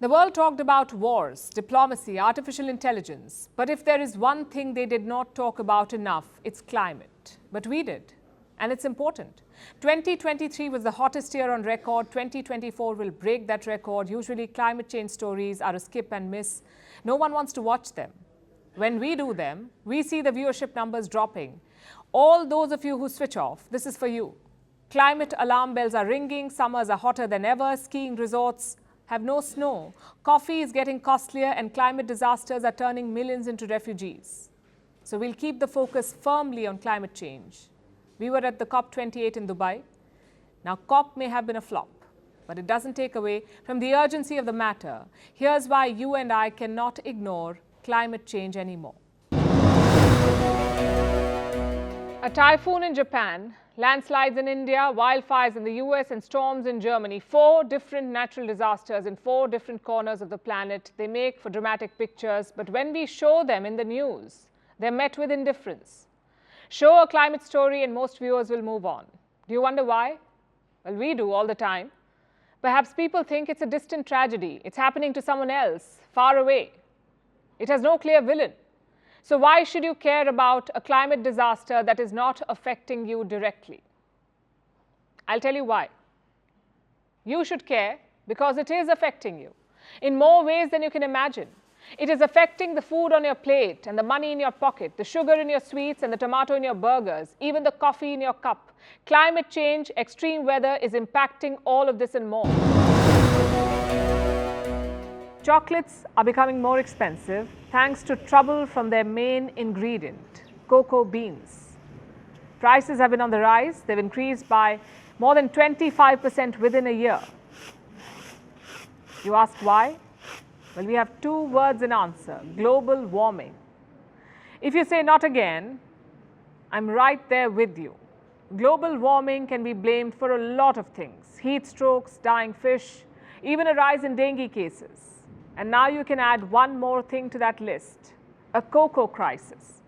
The world talked about wars, diplomacy, artificial intelligence. But if there is one thing they did not talk about enough, it's climate. But we did. And it's important. 2023 was the hottest year on record. 2024 will break that record. Usually climate change stories are a skip and miss. No one wants to watch them. When we do them, we see the viewership numbers dropping. All those of you who switch off, this is for you. Climate alarm bells are ringing. Summers are hotter than ever. Skiing resorts have no snow. Coffee is getting costlier and climate disasters are turning millions into refugees. So we'll keep the focus firmly on climate change. We were at the COP28 in Dubai. Now, COP may have been a flop, but it doesn't take away from the urgency of the matter. Here's why you and I cannot ignore climate change anymore. A typhoon in Japan, landslides in India, wildfires in the US and storms in Germany. 4 different natural disasters in 4 different corners of the planet. They make for dramatic pictures, but when we show them in the news, they're met with indifference. Show a climate story and most viewers will move on. Do you wonder why? Well, we do all the time. Perhaps people think it's a distant tragedy. It's happening to someone else, far away. It has no clear villain. So why should you care about a climate disaster that is not affecting you directly? I'll tell you why. You should care because it is affecting you in more ways than you can imagine. It is affecting the food on your plate and the money in your pocket, the sugar in your sweets and the tomato in your burgers, even the coffee in your cup. Climate change, extreme weather is impacting all of this and more. Chocolates are becoming more expensive thanks to trouble from their main ingredient, cocoa beans. Prices have been on the rise. They've increased by more than 25% within a year. You ask why? Well, we have 2 words in answer: global warming. If you say not again, I'm right there with you. Global warming can be blamed for a lot of things: heat strokes, dying fish, even a rise in dengue cases. And now you can add one more thing to that list: a cocoa crisis.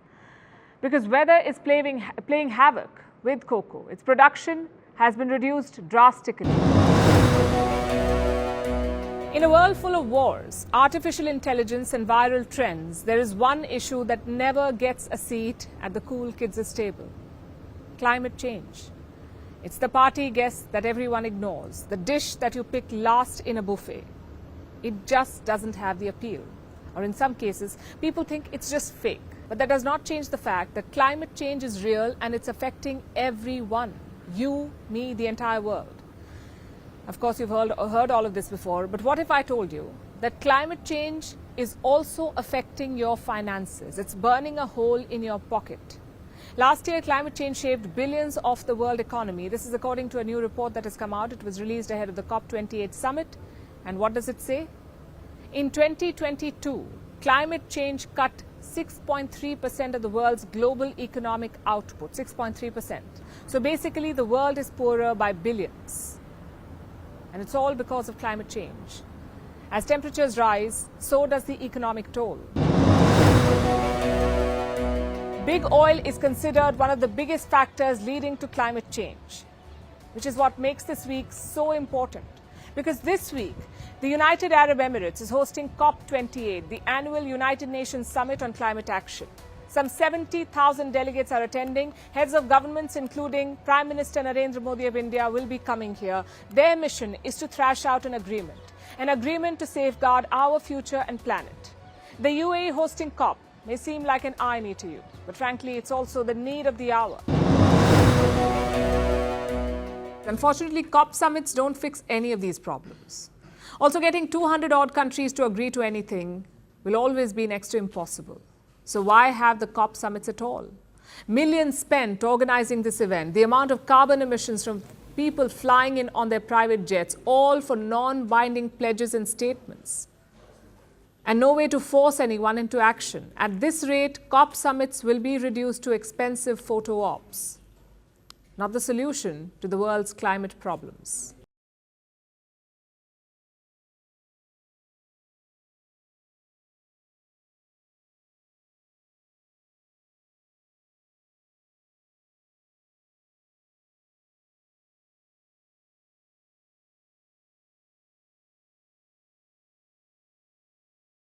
Because weather is playing havoc with cocoa. Its production has been reduced drastically. In a world full of wars, artificial intelligence and viral trends, there is one issue that never gets a seat at the cool kids' table: climate change. It's the party guest that everyone ignores, the dish that you pick last in a buffet. It just doesn't have the appeal. Or in some cases, people think it's just fake. But that does not change the fact that climate change is real and it's affecting everyone. You, me, the entire world. Of course, you've heard all of this before, but what if I told you that climate change is also affecting your finances? It's burning a hole in your pocket. Last year, climate change shaved billions off the world economy. This is according to a new report that has come out. It was released ahead of the COP28 summit. And what does it say? In 2022, climate change cut 6.3% of the world's global economic output, 6.3%. So basically, the world is poorer by billions. And it's all because of climate change. As temperatures rise, so does the economic toll. Big oil is considered one of the biggest factors leading to climate change, which is what makes this week so important. Because this week, the United Arab Emirates is hosting COP28, the annual United Nations Summit on Climate Action. Some 70,000 delegates are attending. Heads of governments, including Prime Minister Narendra Modi of India, will be coming here. Their mission is to thrash out an agreement to safeguard our future and planet. The UAE hosting COP may seem like an irony to you, but frankly, it's also the need of the hour. Unfortunately, COP summits don't fix any of these problems. Also, getting 200-odd countries to agree to anything will always be next to impossible. So why have the COP summits at all? Millions spent organizing this event, the amount of carbon emissions from people flying in on their private jets, all for non-binding pledges and statements. And no way to force anyone into action. At this rate, COP summits will be reduced to expensive photo ops. Not the solution to the world's climate problems.